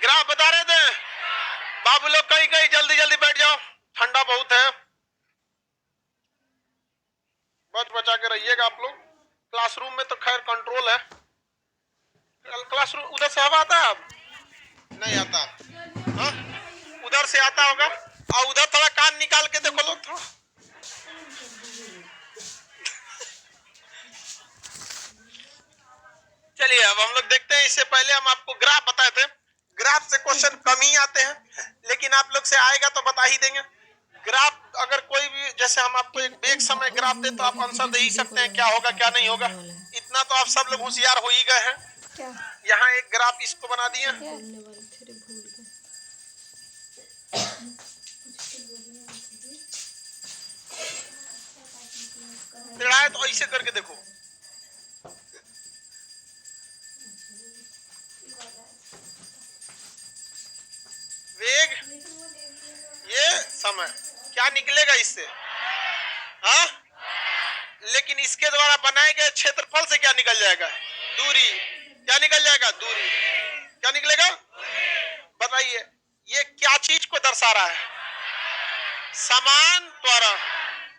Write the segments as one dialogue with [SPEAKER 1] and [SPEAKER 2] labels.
[SPEAKER 1] Graph बता रहे थे बाबू लोग, कहीं कहीं जल्दी जल्दी बैठ जाओ, ठंडा बहुत है, बच बचा के रहिएगा आप लोग। क्लासरूम में तो खैर कंट्रोल है, क्लासरूम उधर से हवा आता है, नहीं आता, हाँ उधर से आता होगा, और उधर थोड़ा कान निकाल के देखो लोग थोड़ा। चलिए अब हम लोग देखते हैं, इससे पहले हम आपको ग्राफ बताए थे, ग्राफ से क्वेश्चन कम ही आते हैं, लेकिन आप लोग से आएगा तो बता ही देंगे। ग्राफ अगर कोई भी, जैसे हम आपको एक बेग समय ग्राफ दे तो आप आंसर दे ही सकते हैं क्या होगा क्या नहीं होगा, इतना तो आप सब लोग होशियार हो ही गए हैं। यहाँ एक ग्राफ इसको बना दिए, टेढ़ा है तो ऐसे करके देखो, वेग ये समय क्या निकलेगा इससे, हाँ, लेकिन इसके द्वारा बनाए गए क्षेत्रफल से क्या निकल जाएगा, दूरी, क्या निकल जाएगा, दूरी, क्या निकलेगा, बताइए ये क्या चीज को दर्शा रहा है, समान त्वरण,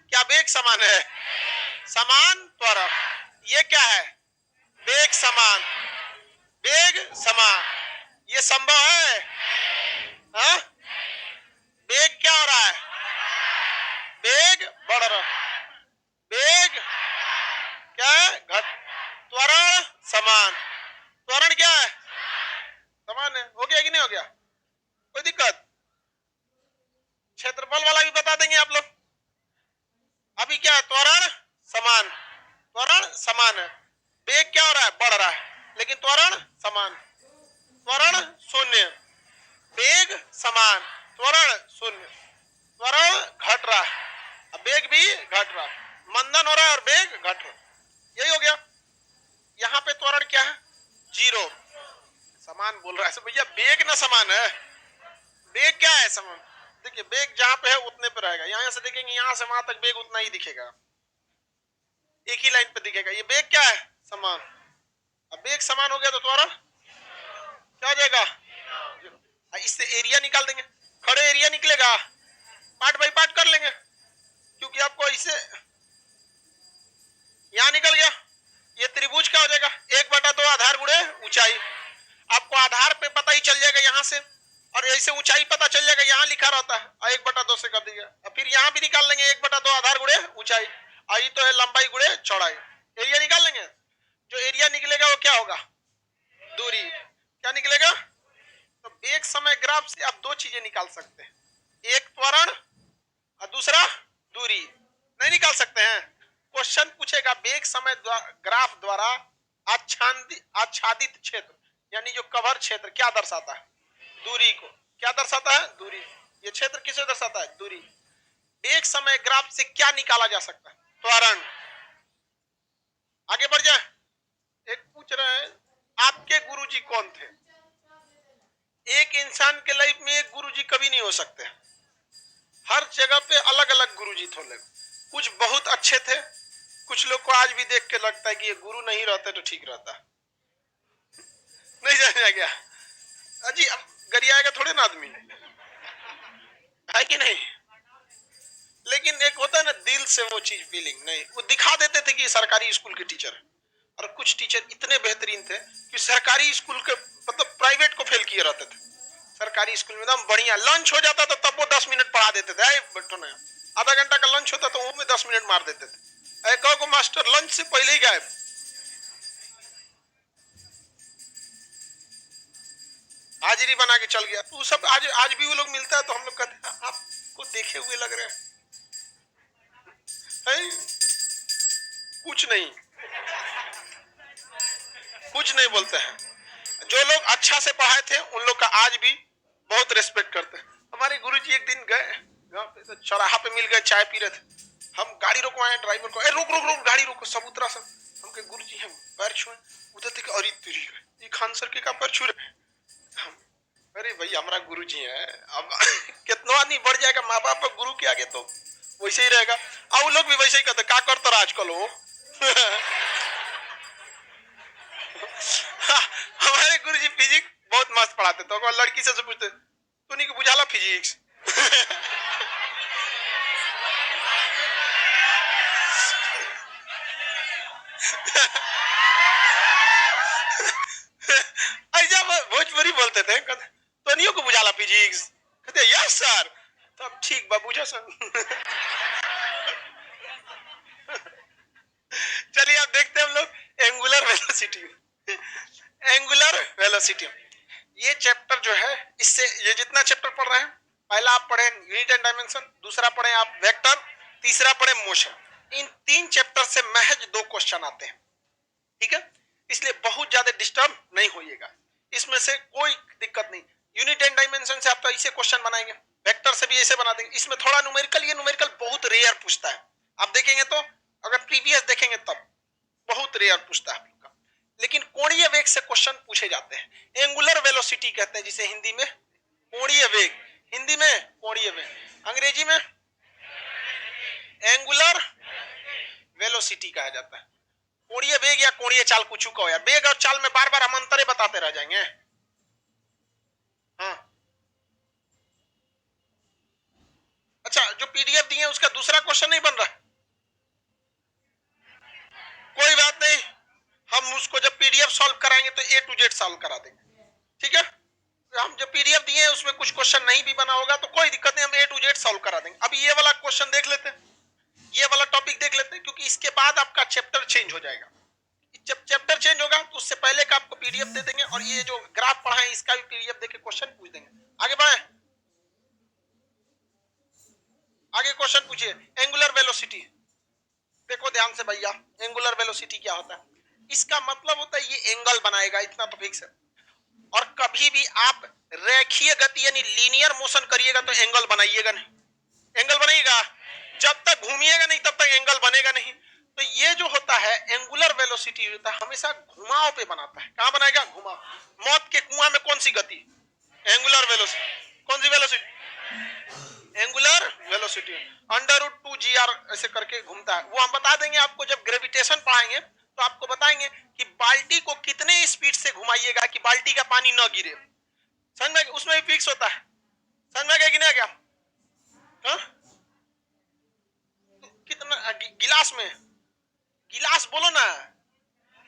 [SPEAKER 1] क्या वेग समान है, समान त्वरण, ये क्या है, वेग समान, वेग समान, ये संभव है, हाँ, वेग क्या हो रहा है, वेग बढ़ रहा, वेग क्या है, घट, त्वरण समान, त्वरण क्या है, समान है, हो गया कि नहीं हो गया, कोई दिक्कत, क्षेत्रफल वाला भी बता देंगे आप लोग। अभी क्या है, त्वरण समान, त्वरण समान है, वेग क्या हो रहा है, बढ़ रहा है, लेकिन त्वरण समान, त्वरण शून्य, वेग समान, त्वरण शून्य, त्वरण घट रहा है, वेग भी घट रहा है, मंदन हो रहा है और वेग घट रहा है, यही हो गया। यहाँ पे त्वरण क्या है, जीरो, समान बोल रहा है भैया, वेग ना समान है, वेग क्या है, समान, देखिए वेग जहां पे है उतने पे रहेगा, यहां से देखेंगे यहां से वहां तक वेग उतना ही दिखेगा, एक ही लाइन पे दिखेगा, ये वेग क्या है, समान, अब वेग समान हो गया तो त्वरण क्या हो जाएगा, इससे एरिया निकाल देंगे, खड़े एरिया निकलेगा, पार्ट बाई पार्ट कर लेंगे, क्योंकि आपको इसे यहां निकल गया, ये त्रिभुज क्या हो जाएगा, 1/2 आधार गुणे ऊंचाई, आपको आधार पे पता ही चल जाएगा यहाँ से, और ऐसे ऊंचाई पता चल जाएगा, यहाँ लिखा रहता है, 1/2 से कर दिया, फिर यहाँ भी निकाल लेंगे 1/2 आधार गुणे ऊंचाई, आई तो है लंबाई गुणे चौड़ाई, एरिया निकाल लेंगे, जो एरिया निकलेगा वो क्या होगा, दूरी, क्या निकलेगा, तो वेग समय ग्राफ से आप दो चीजें निकाल सकते हैं, एक त्वरण और दूसरा दूरी, नहीं निकाल सकते हैं, क्वेश्चन पूछेगा वेग समय ग्राफ द्वारा आच्छादित क्षेत्र, यानी जो कवर क्षेत्र क्या दर्शाता है, दूरी को, क्या दर्शाता है, दूरी, ये क्षेत्र किसे दर्शाता है, दूरी, वेग समय ग्राफ से क्या निकाला जा सकता है, त्वरण, आगे बढ़ जाए, एक पूछ रहे हैं आपके गुरुजी कौन थे, एक इंसान के लाइफ में एक गुरुजी कभी नहीं हो सकते, हर जगह पे अलग अलग गुरुजी थे, कुछ बहुत अच्छे थे, कुछ लोग को आज भी देख के लगता है कि ये गुरु नहीं रहते तो ठीक रहता, नहीं जाने गया अजी, अब गरियाएगा थोड़े ना आदमी, है कि नहीं, लेकिन एक होता है ना दिल से वो चीज फीलिंग, नहीं वो दिखा देते थे कि सरकारी स्कूल के टीचर है, और कुछ टीचर इतने बेहतरीन थे कि सरकारी स्कूल के मतलब प्राइवेट को फेल किए रहते थे, सरकारी स्कूल में एकदम बढ़िया, लंच हो जाता था तब वो 10 मिनट पढ़ा देते थे, बैठो ना, आधा घंटा का लंच होता तो वो में 10 मिनट मार देते थे, एक को मास्टर लंच से पहले ही गायब, हाजिरी बना के चल गया, तो सब आज भी वो लोग मिलता है तो हम लोग कहते हैं आपको देखे हुए लग रहे हैं, कुछ नहीं बोलते हैं, जो लोग अच्छा से पढ़ाए थे उन लोग का आज भी बहुत रिस्पेक्ट करते हैं। हमारे गुरुजी एक दिन गए गांव पे, तो चौराहा पे मिल गए, चाय पी रहे थे, हम गाड़ी रुकवाए ड्राइवर को, रुक रुक रुक गाड़ी रुको, सब उतरा, सब हम कहे गुरुजी हम पैर छुए, उधर देखे अरे तेरी ये खान सर के का पैर छू रहे, अरे भाई हमारा गुरुजी है, अब कितना आदमी बढ़ जाएगा माँ बाप गुरु के आगे तो वैसे ही रहेगा, और लोग भी वैसे ही कहते क्या करते रहा आजकल हो हमारे गुरुजी फिजिक्स बहुत मस्त पढ़ाते पढ़ाते तो लड़की से पूछते तो नहीं बुझाला फिजिक्स ऐसा भोजपुरी बोलते थे, टोनियो को बुझाला फिजिक्स, कहते यस सर, तब ठीक बा बुझा सर। चलिए अब देखते हैं हम लोग एंगुलर वेलोसिटी। एंगुलर वेलोसिटी ये चैप्टर जो है, इससे ये जितना चैप्टर पढ़ रहे हैं, पहला आप पढ़े यूनिट एंड डायमेंशन, दूसरा पढ़े आप वेक्टर, तीसरा पढ़े मोशन। इन 3 चैप्टर से महज 2 क्वेश्चन आते हैं, ठीक है, इसलिए बहुत ज्यादा डिस्टर्ब नहीं होइएगा, इसमें से कोई दिक्कत नहीं। यूनिट एंड डायमेंशन से आप तो ऐसे क्वेश्चन बनाएंगे, वेक्टर से भी ऐसे बना देंगे, इसमें थोड़ा न्यूमेरिकल, ये न्यूमेरिकल बहुत रेयर पूछता है, आप देखेंगे तो, अगर प्रीवियस देखेंगे तब बहुत रेयर पूछता है आप लोग का, लेकिन कोणीय वेग से क्वेश्चन पूछे जाते हैं। एंगुलर वेलोसिटी कहते हैं जिसे हिंदी में कोणीय वेग, हिंदी में कोणीय वेग, अंग्रेजी में एंगुलर वेलोसिटी कहा जाता है। कोणीय वेग या कोणीय चाल कुछ कहो यार, वेग और चाल में बार बार हम अंतरे बताते रह जाएंगे। हाँ अच्छा, जो पीडीएफ दिए उसका दूसरा क्वेश्चन नहीं बन रहा, कोई बात नहीं, हम उसको जब पीडीएफ सॉल्व कराएंगे तो ए टू जेड सॉल्व करा देंगे, ठीक है। हम जो पीडीएफ दिए हैं उसमें कुछ क्वेश्चन नहीं भी बना होगा तो कोई दिक्कत नहीं, हम ए टू जेड सॉल्व करा देंगे। अब ये वाला क्वेश्चन देख लेते हैं, ये वाला टॉपिक देख लेते हैं, क्योंकि इसके बाद आपका चैप्टर चेंज हो जाएगा। जब चैप्टर चेंज होगा तो उससे पहले का आपको पीडीएफ दे देंगे, और ये जो ग्राफ पढ़ा है इसका भी पीडीएफ देके क्वेश्चन पूछ देंगे। आगे बढ़े, आगे क्वेश्चन पूछिए। एंगुलर वेलोसिटी देखो ध्यान से भैया, एंगुलर वेलोसिटी क्या होता है? इसका मतलब होता है ये एंगल बनाएगा, इतना तो फिक्स है। और कभी भी आप रेखीय गति यानी लीनियर मोशन करिएगा तो एंगल बनाइएगा नहीं, एंगल बनेगा जब तक घूमिएगा नहीं तब तक एंगल बनेगा नहीं। तो ये जो होता है एंगुलर वेलोसिटी होता है, हमेशा घुमाव पे बनाता है। कहां बनाएगा? घुमाव। मौत के कुआं में कौन सी गति? Angular velocity. कौन सी वेलोसिटी? Angular velocity. √2gr ऐसे करके घूमता है, वो हम बता देंगे आपको जब ग्रेविटेशन पढ़ाएंगे, तो आपको बताएंगे कि बाल्टी को कितने स्पीड से घुमाइएगा कि बाल्टी का पानी न गिरे। समझ में? उसमें भी फिक्स होता है, समझ में गया कि नहीं गया? हाँ? कितना गिलास में, गिलास बोलो ना,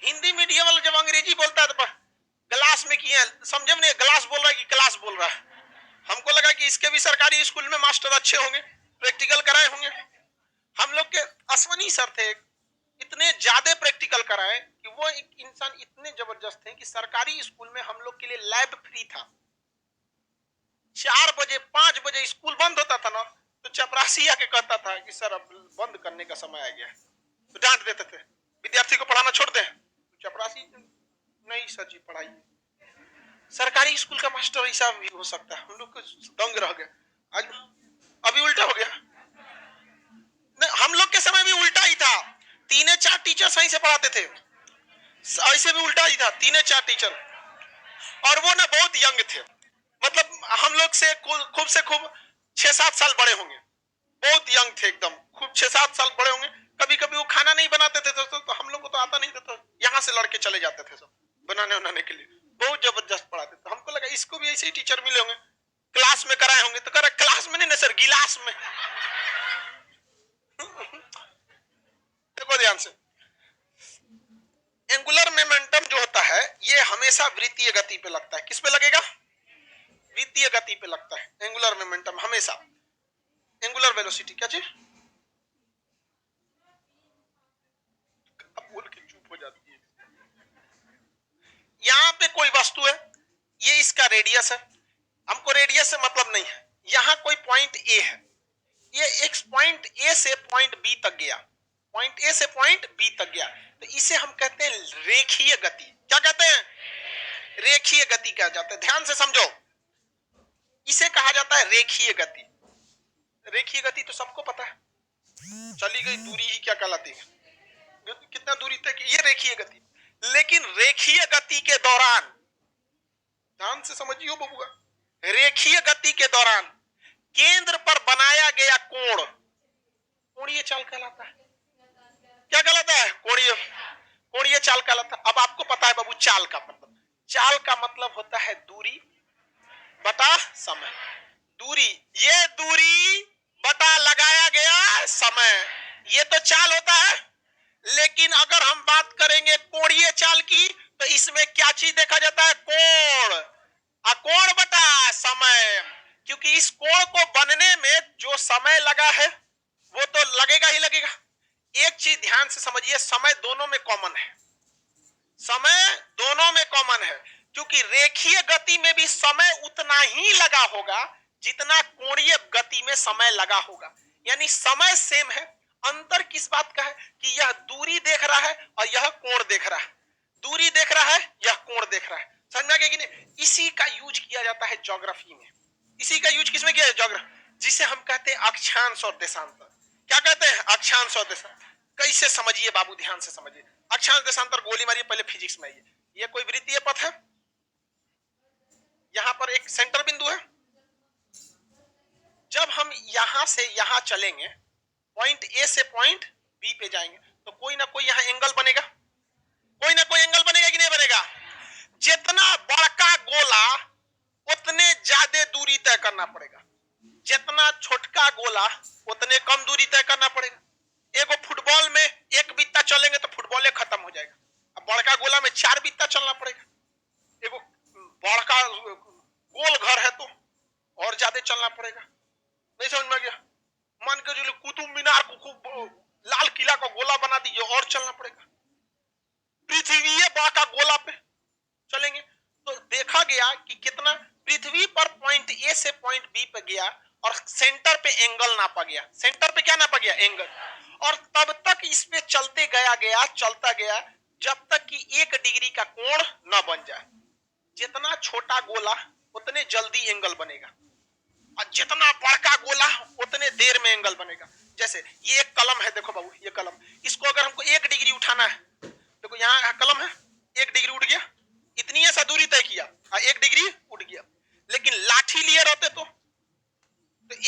[SPEAKER 1] हिंदी मीडियम वाला जब अंग्रेजी बोलता है तो गिलास में किया समझे नहीं, ग्लास बोल रहा है कि क्लास बोल रहा है। हमको लगा कि इसके भी सरकारी स्कूल में मास्टर अच्छे होंगे, प्रैक्टिकल कराए होंगे। हम लोग के अश्वनी सर थे, इतने ज्यादा प्रैक्टिकल कराए कि वो एक इंसान इतने जबरदस्त थे कि सरकारी स्कूल में हम लोग के लिए लैब फ्री था। 4 बजे 5 बजे स्कूल बंद होता था ना, तो चपरासी आके कहता था कि सर अब बंद करने का समय आ गया है, तो डांट देते थे विद्यार्थी को पढ़ाना छोड़ दें। तो चपरासी नहीं सर जी पढ़ाइए। सरकारी स्कूल का मास्टर ऐसा भी हो सकता है, हम लोग को दंग रह गए। आज अभी उल्टा हो गया, हम लोग के समय भी उल्टा ही था, 3-4 टीचर सही से पढ़ाते थे, ऐसे भी उल्टा ही था, 3-4 टीचर, और वो ना बहुत यंग थे, मतलब हम लोग से खूब से खूब 6-7 साल बड़े होंगे, बहुत यंग थे एकदम, खूब 6-7 साल बड़े होंगे। कभी कभी वो खाना नहीं बनाते थे तो हम लोग को तो आता नहीं था, तो यहाँ से लड़के चले जाते थे सब बनाने उनाने के लिए, बहुत जबरदस्त पढ़ाते थे। हमको लगा इसको भी ऐसे ही टीचर मिले होंगे, क्लास में कराए होंगे, तो कह रहा क्लास में नहीं ना सर, गिलास में। देखो ध्यान से, एंगुलर मोमेंटम जो होता है ये हमेशा वृत्तीय गति पे लगता है। किस पे लगेगा? वृत्तीय गति पे लगता है एंगुलर मोमेंटम हमेशा। एंगुलर वेलोसिटी क्या चीज? अब बोल के चुप हो जाती है। यहाँ पे कोई वस्तु है, ये इसका रेडियस है, हमको रेडियस से मतलब नहीं है। यहाँ कोई पॉइंट ए है, ये एक पॉइंट ए से पॉइंट बी तक गया, पॉइंट ए से पॉइंट बी तक गया, तो इसे हम कहते हैं रेखीय गति। क्या कहते हैं? रेखीय गति कहा जाता है। ध्यान से समझो, इसे कहा जाता है रेखीय गति। रेखीय गति तो सबको पता है, चली गई दूरी ही क्या कहलाती है, कितना दूरी तक, ये रेखीय गति। लेकिन रेखीय गति के दौरान, ध्यान से समझियो बबुआ, रेखीय गति के दौरान केंद्र पर बनाया गया कोण कोणीय चाल कहलाता है। क्या कहलाता है? कोणीय चाल कहलाता है। अब आपको पता है बाबू चाल का मतलब, चाल का मतलब होता है दूरी बटा समय, दूरी, ये दूरी बटा लगाया गया समय, ये तो चाल होता है। लेकिन अगर हम बात करेंगे कोणीय चाल की, तो इसमें क्या चीज देखा जाता है? कोण, कोण बटा समय, क्योंकि इस कोण को बनने में जो समय लगा है वो तो लगेगा ही लगेगा। एक चीज ध्यान से समझिए, समय दोनों में कॉमन है, समय दोनों में कॉमन है, क्योंकि रेखीय गति में भी समय उतना ही लगा होगा जितना कोणीय गति में समय लगा होगा, यानी समय सेम है। अंतर किस बात का है कि यह दूरी देख रहा है और यह कोण देख रहा है, दूरी देख रहा है, यह कोण देख रहा है। समझ में आ गया कि नहीं? इसी का यूज किया जाता है ज्योग्राफी में। इसी का यूज किसमें किया है? ज्योग्राफी, जिसे हम कहते हैं अक्षांश और देशांतर। क्या कहते हैं? अक्षांश और देशांतर। कैसे समझिए बाबू, ध्यान से समझिए। अक्षांश देशांतर गोली मारिए पहले फिजिक्स में आइए। ये कोई वृत्तीय पथ है, यहां पर एक सेंटर बिंदु है। जब हम यहां से यहां चलेंगे, पॉइंट ए से पॉइंट बी पे जाएंगे, तो कोई ना कोई यहां एंगल बनेगा, कोई ना कोई एंगल बनेगा कि नहीं बनेगा? जितना बड़का गोला उतने ज्यादा दूरी तय करना पड़ेगा, जितना छोटका गोला उतने कम दूरी तय करना पड़ेगा। एगो फुटबॉल में एक बित्ता चलेंगे तो फुटबॉल खत्म हो जाएगा, अब बड़का गोला में 4 बित्ता चलना पड़ेगा। एगो बड़का गोल घर है तो और ज्यादा चलना पड़ेगा। नहीं समझ में गया? मान के चलो कुतुब मीनार को खूब लाल किला का गोला बना दीजिए, और चलना पड़ेगा। पृथ्वी बड़का गोला पे चलेंगे तो देखा गया कि कितना पृथ्वी पर पॉइंट ए से पॉइंट बी पे गया और सेंटर पे एंगल नापा गया। सेंटर पे क्या नापा गया? एंगल। और तब तक इसमें चलते गया चलता गया जब तक कि 1 डिग्री का कोण न बन जाए। जितना छोटा गोला उतने जल्दी एंगल बनेगा, और जितना बड़का गोला उतने देर में एंगल बनेगा। जैसे ये एक कलम है, देखो बाबू, ये कलम, इसको अगर हमको 1 डिग्री उठाना है, देखो यहाँ कलम है, 1 डिग्री उठ गया, इतनी ऐसा दूरी तय किया, 1 डिग्री उठ गया। लेकिन लाठी लिए रहते तो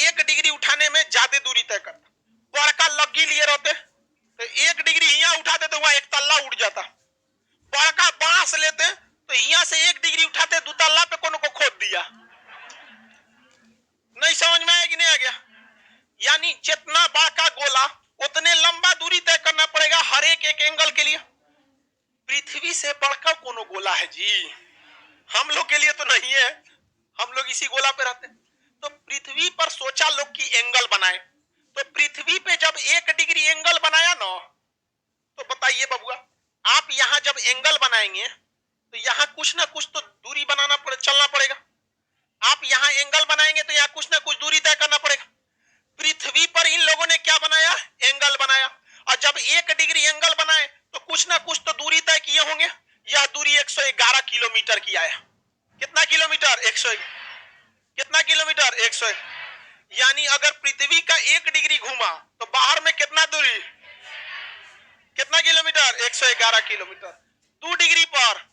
[SPEAKER 1] 1 डिग्री उठाने में ज्यादा दूरी तय करता। बड़का लग्गी लिए रहते तो 1 डिग्री यहाँ उठाते तो वहां 1 तल्ला उठ जाता। बड़का बांस लेते तो यहाँ से 1 डिग्री उठाते 2 तल्ला पे कोनो को खोद दिया। नहीं समझ में आया कि नहीं आ गया? यानी जितना बड़का गोला उतने लंबा दूरी तय करना पड़ेगा हर एक एंगल के लिए। पृथ्वी से बढ़कर कोनो गोला है जी? हम लोग के लिए तो नहीं है, हम लोग इसी गोला पे रहते। तो पृथ्वी पर सोचा लोग कि एंगल बनाए, तो पृथ्वी पे जब 1 डिग्री एंगल बनाया ना, तो बताइए बबुआ, आप यहां जब एंगल बनाएंगे तो यहां कुछ ना कुछ तो दूरी बनाना पड़े, चलना पड़ेगा। आप यहां एंगल बनाएंगे तो यहां कुछ ना कुछ दूरी तय करना पड़ेगा। पृथ्वी पर इन लोगों ने क्या बनाया? एंगल बनाया। और जब 1 डिग्री एंगल बनाए तो कुछ ना कुछ तो दूरी तय किए होंगे। यह दूरी 111 किलोमीटर की आया। कितना किलोमीटर? 100। कितना किलोमीटर? 100। यानी अगर पृथ्वी का 1 डिग्री घूमा तो बाहर में कितना दूरी, कितना किलोमीटर? 111 किलोमीटर। 2 डिग्री पर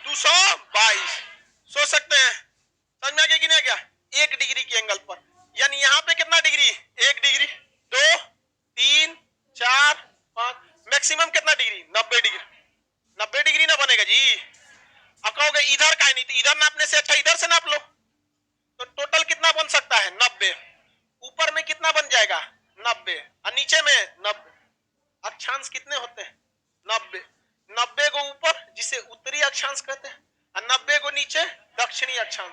[SPEAKER 1] 222। सोच सकते हैं, समझ में आ गया कि नहीं आ गया? 1 डिग्री के एंगल पर, यानी यहाँ पे कितना डिग्री? 1 डिग्री, 2, 3, 4, 5, मैक्सिमम कितना डिग्री? 90 डिग्री। 90 डिग्री ना बनेगा जी। अब कहोगे इधर का नहीं, तो इधर नापने से अच्छा इधर से नाप लो, तो टोटल कितना बन सकता है? 90। ऊपर में कितना बन जाएगा? 90, और नीचे में 90। अक्षांश कितने होते हैं? 90। 90 को ऊपर जिसे उत्तरी अक्षांश कहते हैं, और 90 को नीचे दक्षिणी अक्षांश,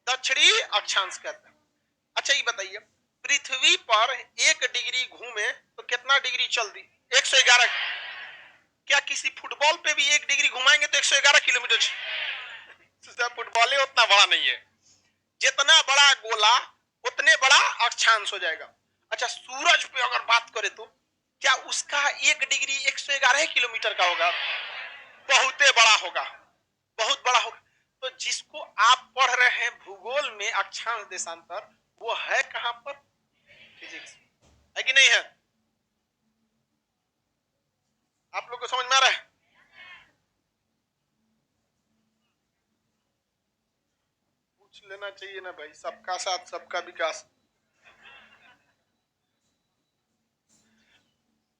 [SPEAKER 1] दक्षिणी अक्षांश कहते हैं। अच्छा ये बताइए, पृथ्वी पर 1 डिग्री घूमे तो कितना डिग्री चल दी? 111। क्या किसी फुटबॉल पे भी 1 डिग्री घुमाएंगे तो 111 किलोमीटर? फुटबॉल उतना बड़ा नहीं है, जितना बड़ा गोला उतने बड़ा अक्षांश हो जाएगा। अच्छा, सूरज पे अगर बात करें तो क्या उसका 1 डिग्री 111 किलोमीटर का होगा? बहुत बड़ा होगा, बहुत बड़ा होगा। तो जिसको आप पढ़ रहे हैं भूगोल में अक्षांश देशांतर, वो है कहां पर? फिजिक्स, है कि नहीं है? आप लोग को समझ में आ रहा है? पूछ लेना चाहिए ना भाई, सबका साथ सबका विकास।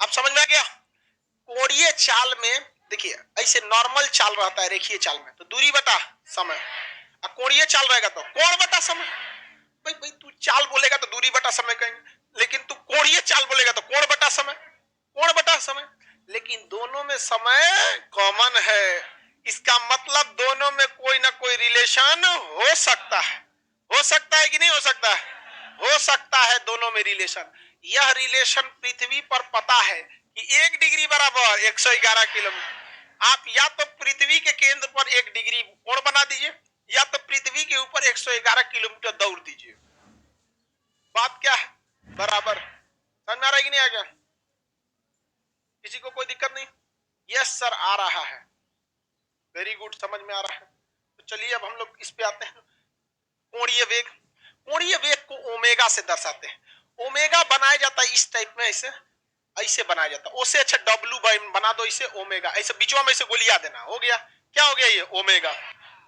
[SPEAKER 1] अब समझ में आ गया? कोणीय चाल में देखिए ऐसे नॉर्मल चाल रहता है, रेखीय चाल में तो दूरी बटा समय। कोणीय चाल रहेगा तो कोण बटा समय। भाई भाई तू चाल बोलेगा तो दूरी बटा समय कहेंगे, लेकिन तू कोणीय चाल बोलेगा तो कोण बटा समय, कोण बटा समय। लेकिन दोनों में समय कॉमन है, इसका मतलब दोनों में कोई ना कोई रिलेशन हो सकता है। हो सकता है कि नहीं हो सकता है? हो सकता है दोनों में रिलेशन। यह रिलेशन पृथ्वी पर पता है कि 1 डिग्री बराबर 111 किलोमीटर। आप या तो पृथ्वी के केंद्र पर 1 डिग्री कोण बना दीजिए, या तो पृथ्वी के ऊपर 111 किलोमीटर दौड़ दीजिए। बात क्या है? बराबर। समझ में आ रहा है कि नहीं आ गया? किसी को कोई दिक्कत नहीं? यस सर आ रहा है, वेरी गुड, समझ में आ रहा है। तो चलिए अब हम लोग इस पे आते हैं। कोणीय वेग, कोणीय वेग को ओमेगा से दर्शाते हैं। ओमेगा बनाया जाता है इस टाइप में, ऐसे ऐसे बनाया जाता है। उससे अच्छा डब्लू बना दो इसे ओमेगा, ऐसे बीचों में ऐसे गोलियां देना। हो गया, क्या हो गया ये ओमेगा।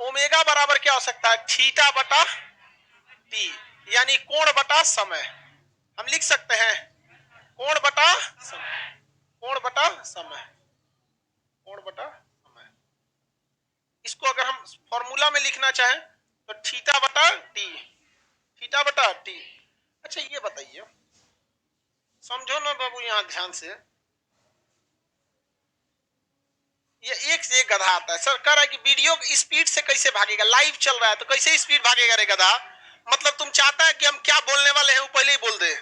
[SPEAKER 1] ओमेगा बराबर क्या हो सकता है? थीटा बटा टी, यानी कोण बटा समय। हम लिख सकते हैं कोण बटा समय, कोण बटा समय, कोण बटा समय। इसको अगर हम फॉर्मूला में लिखना चाहें तो थीटा बटा टी, थीटा बटा टी। अच्छा ये बताइए, समझो ना बाबू यहां ध्यान से, ये एक से एक गधा आता है। सर कह रहा है कि वीडियो स्पीड से कैसे भागेगा, लाइव चल रहा है तो कैसे स्पीड भागेगा रे गधा। मतलब तुम चाहता है कि हम क्या बोलने वाले हैं वो पहले ही बोल दे।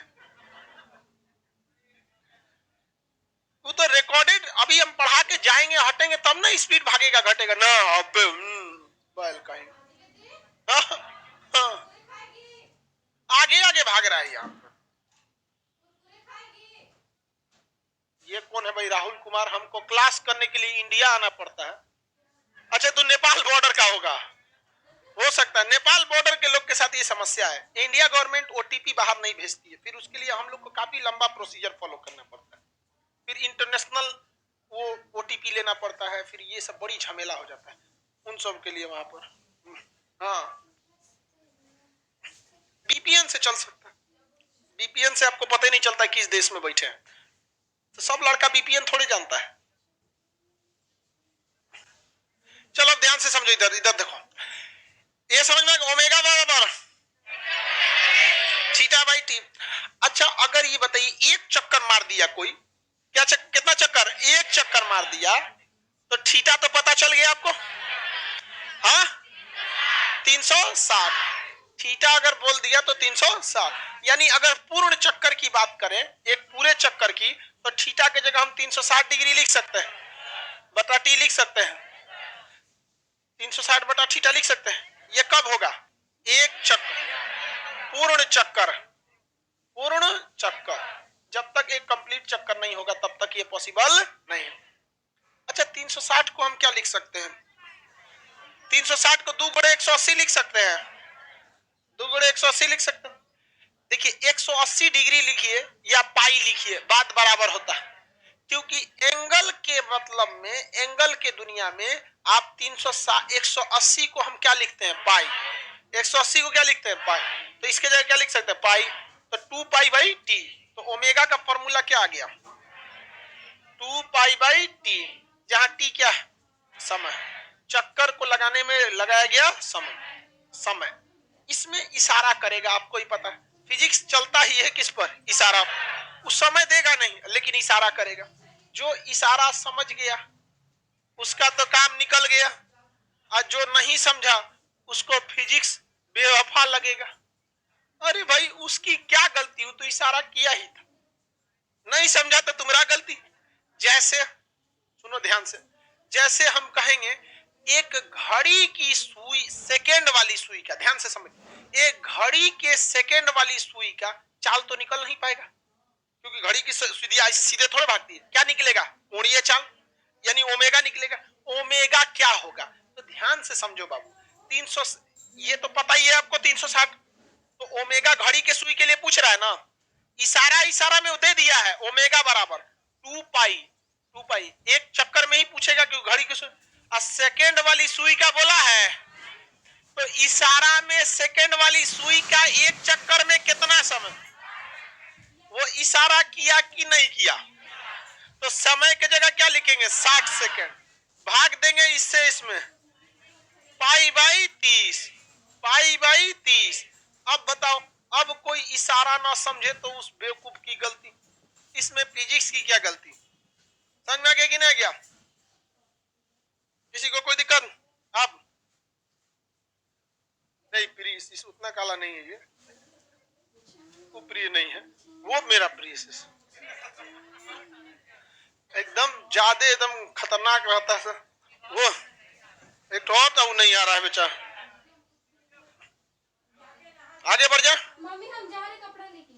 [SPEAKER 1] वो तो रिकॉर्डेड, अभी हम पढ़ा के जाएंगे हटेंगे तब ना स्पीड भागेगा घटेगा ना। अब बैल कहीं आगे आगे भाग रहा है यहाँ। ये कौन है भाई? राहुल कुमार। हमको क्लास करने के लिए इंडिया आना पड़ता है। अच्छा तो नेपाल बॉर्डर का होगा, हो सकता है नेपाल बॉर्डर के लोग के साथ ये समस्या है। इंडिया गवर्नमेंट ओटीपी बाहर नहीं भेजती है, फिर उसके लिए हम लोग को काफी लंबा प्रोसीजर फॉलो करना पड़ता है। फिर इंटरनेशनल वो ओटीपी लेना पड़ता है, फिर ये सब बड़ी झमेला हो जाता है उन सब के लिए वहां पर। हाँ वीपीएन से चल सकता है, वीपीएन से आपको पता ही नहीं चलता किस देश में बैठे हैं। तो सब लड़का वीपीएन थोड़े जानता है। चलो ध्यान से समझो, इधर इधर देखो, ये समझ में ओमेगा बराबर थीटा बाई टी। अच्छा अगर ये बताइए एक चक्कर मार दिया कोई, क्या कितना चक्कर? एक चक्कर मार दिया तो थीटा तो पता चल गया आपको। हाँ 360, थीटा अगर बोल दिया तो 360, यानी अगर पूर्ण चक्कर की बात करें, एक पूरे चक्कर की, तो थीटा के जगह हम 360 डिग्री लिख सकते हैं, बटा टी लिख सकते हैं, 360 बटा थीटा लिख सकते हैं। ये कब होगा? एक चक्कर, पूर्ण चक्कर, पूर्ण चक्कर। जब तक एक कंप्लीट चक्कर नहीं होगा तब तक ये पॉसिबल नहीं। अच्छा 360 को हम क्या लिख सकते हैं? 360 को 2 बड़े 180 लिख सकते हैं, 2 बड़े 180 लिख सकते हैं। देखिए 180 डिग्री लिखिए या पाई लिखिए, बात बराबर होता है। क्योंकि एंगल के मतलब में, एंगल के दुनिया में आप 180 को हम क्या लिखते हैं? पाई। 180 को क्या लिखते हैं? पाई। तो इसके जगह क्या लिख सकते हैं? पाई। तो 2 पाई बाई टी। तो ओमेगा का फॉर्मूला क्या आ गया? 2 पाई बाई टी, जहां टी क्या है? समय। चक्कर को लगाने में लगाया गया समय, समय। इसमें इशारा करेगा, आपको ही पता है फिजिक्स चलता ही है किस पर? इशारा। उस समय देगा नहीं लेकिन इशारा करेगा। जो इशारा समझ गया उसका तो काम निकल गया, और जो नहीं समझा उसको फिजिक्स बेवफा लगेगा। अरे भाई उसकी क्या गलती, वो तो इशारा किया ही था, नहीं समझा तो तुम्हारा गलती। जैसे सुनो ध्यान से, जैसे हम कहेंगे एक घड़ी की सुई, सेकेंड वाली सुई का, ध्यान से समझ, एक घड़ी के सेकेंड वाली सुई का चाल तो निकल नहीं पाएगा, क्योंकि घड़ी की सुइयां ऐसे सीधे थोड़े भागती है। क्या निकलेगा? कोणीय चाल, यानी ओमेगा निकलेगा। ओमेगा क्या होगा? तो ध्यान से समझो बाबू, 300, ये तो पता ही है आपको 360। तो ओमेगा घड़ी के सुई के लिए पूछ रहा है ना, इशारा इशारा में दे दिया है ओमेगा बराबर 2 पाई, 2 पाई। एक चक्कर में ही पूछेगा क्यों घड़ी की सुई, और सेकेंड वाली सुई का बोला है, तो इशारा में सेकेंड वाली सुई का एक चक्कर में कितना समय, वो इशारा किया कि नहीं किया? तो समय के जगह क्या लिखेंगे? 60 सेकेंड। भाग देंगे इससे इसमें, पाई बाई 30, पाई बाई 30। अब बताओ, अब कोई इशारा ना समझे तो उस बेवकूफ की गलती, इसमें फिजिक्स की क्या गलती? समझ में आ गया कि नहीं गया? किसी को कोई दिक्कत? अब नहीं, प्रिय उतना काला नहीं है, ये वो प्रिय नहीं है, वो मेरा प्रिय एकदम ज्यादा एकदम खतरनाक रहता है। वो एक तो होता वो नहीं आ रहा है बेचारा। आगे बढ़ जा,
[SPEAKER 2] मम्मी हम जा रहे कपड़ा लेके।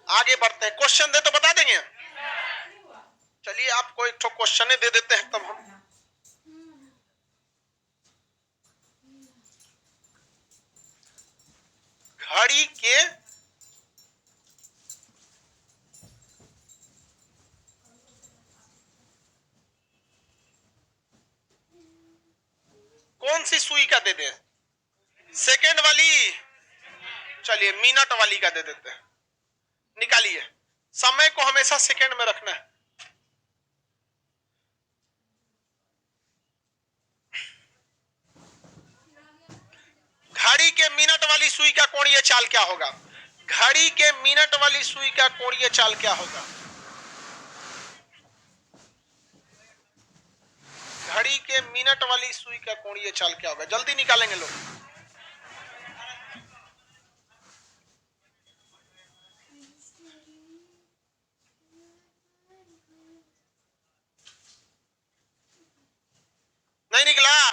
[SPEAKER 1] आगे बढ़ते हैं। क्वेश्चन दे तो बता देंगे। चलिए आपको एक क्वेश्चन दे देते हैं तब हम। घड़ी के कौन सी सुई का दे दे? सेकेंड वाली? चलिए मिनट वाली का दे देते हैं। निकालिए, समय को हमेशा सेकेंड में रखना है। घड़ी के मिनट वाली सुई का कोणीय चाल क्या होगा? घड़ी के मिनट वाली सुई का कोणीय चाल क्या होगा? घड़ी के मिनट वाली सुई का कोणीय चाल क्या होगा? जल्दी निकालेंगे लोग। नहीं निकला?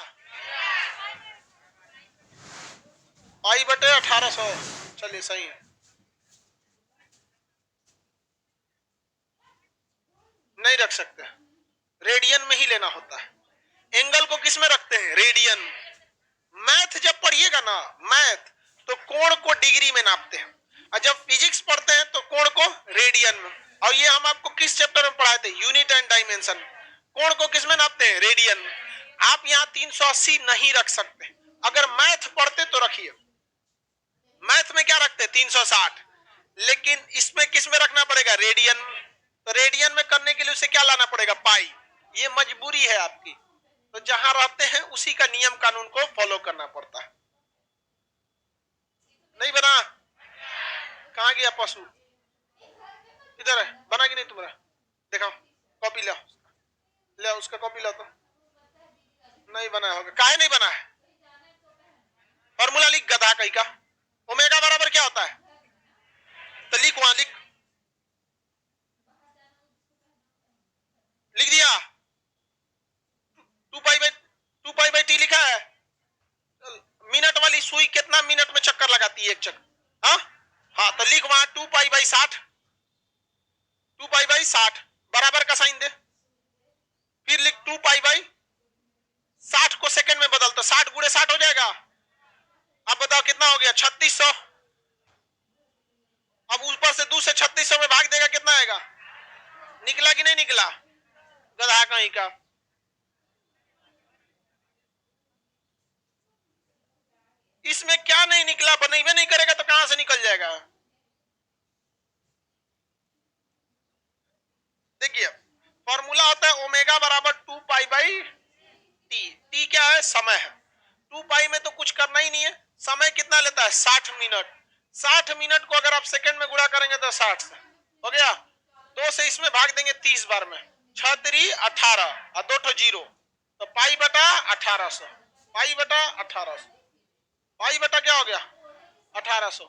[SPEAKER 1] पाई बटे 1800। चलिए सही है। नहीं रख सकते, रेडियन में ही लेना होता है। एंगल को किस में रखते हैं? रेडियन। मैथ जब पढ़िएगा ना, मैथ, तो कोण को डिग्री में नापते हैं, और जब फिजिक्स पढ़ते हैं तो कोण को रेडियन में। और ये हम आपको किस चैप्टर में पढ़ाए थे? Unit and dimension. कोण को किस में नापते हैं? रेडियन में। आप यहाँ 380 नहीं रख सकते। अगर मैथ पढ़ते तो रखिए, मैथ में क्या रखते हैं? 360। लेकिन इसमें किस में रखना पड़ेगा? रेडियन। तो रेडियन में करने के लिए उसे क्या लाना पड़ेगा? पाई। ये मजबूरी है आपकी, तो जहां रहते हैं उसी का नियम कानून को फॉलो करना पड़ता है। नहीं बना? कहां गया पशु? इधर है, बना कि नहीं तुम्हारा? देखो, कॉपी लो, ले उसका कॉपी लो। तो नहीं बना होगा। काहे नहीं बना है? फॉर्मूला लिख, गधा कहीं का। ओमेगा बराबर क्या होता है? तो लिख, वहां लिख, लिख दिया। 2 पाई बाई टी लिखा है। मिनट वाली सुई कितना मिनट में चक्कर लगाती है? एक चक्कर। हाँ हाँ, तो लिख वहां 2 पाई बाई 60। 2 पाई बाई 60 बराबर का साइन दे, फिर लिख 2 पाई बाई 60 को सेकंड में बदल, तो 60 गुणे 60 हो जाएगा। अब बताओ कितना हो गया? 3600। अब ऊपर से 2 से 3600 में भाग देगा, कितना आएगा? निकला कि नहीं निकला? गधा कहीं का। इसमें क्या नहीं निकला? बनेबे नहीं करेगा तो कहां से निकल जाएगा? देखिए, फॉर्मूला होता है ओमेगा बराबर 2 पाई बाई टी। टी क्या है? समय है। 2 पाई में तो कुछ करना ही नहीं है। समय कितना लेता है? 60 मिनट। 60 मिनट को अगर आप सेकंड में गुणा करेंगे तो 60 से हो गया। 2 से इसमें भाग देंगे 30 बार में, 6 3 18 और 2 जीरो, तो पाई बटा 1800। पाई बटा 1800। पाई बटा क्या हो गया? 1800।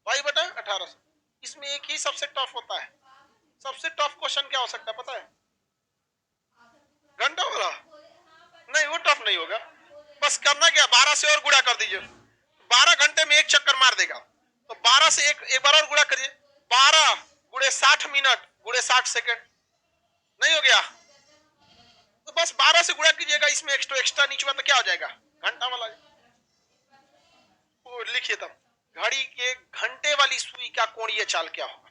[SPEAKER 1] पाई बटा 1800। इसमें एक ही सबसे टफ होता है। सबसे टफ क्वेश्चन क्या हो सकता है पता है? घंटा वाला? नहीं, वो टफ नहीं होगा। बस करना क्या, 12 से और गुणा कर दीजिए। 12 घंटे में एक चक्कर मार देगा, तो 12 से एक बार और गुणा करिए। 12 गुणे 60 मिनट गुणे 60 सेकंड। नहीं हो गया? तो बस 12 से गुणा कीजिएगा। इसमें एक्स्ट्रा नीचे तो क्या हो जाएगा? घंटा वाला। लिखिए तब, घड़ी के घंटे वाली सुई का कोणीय चाल क्या होगा?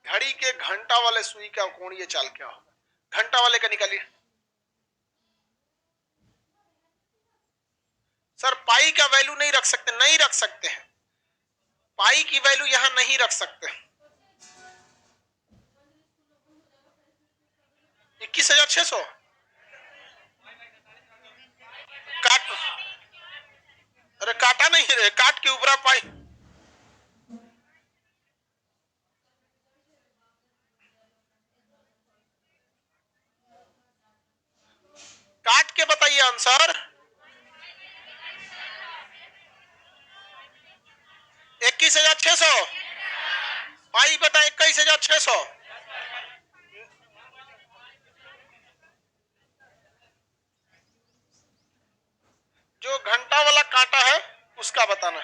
[SPEAKER 1] घड़ी के घंटा वाले सुई का कोणीय चाल क्या होगा? घंटा वाले का निकालिए। सर पाई का वैल्यू नहीं रख सकते, नहीं रख सकते हैं। पाई की वैल्यू यहां नहीं रख सकते। 21,600 काट, अरे काटा नहीं रे, काट के ऊपर पाई, काट के बताइए आंसर। 21,600 पाई बटा 21,600। जो घंटा वाला कांटा है उसका बताना।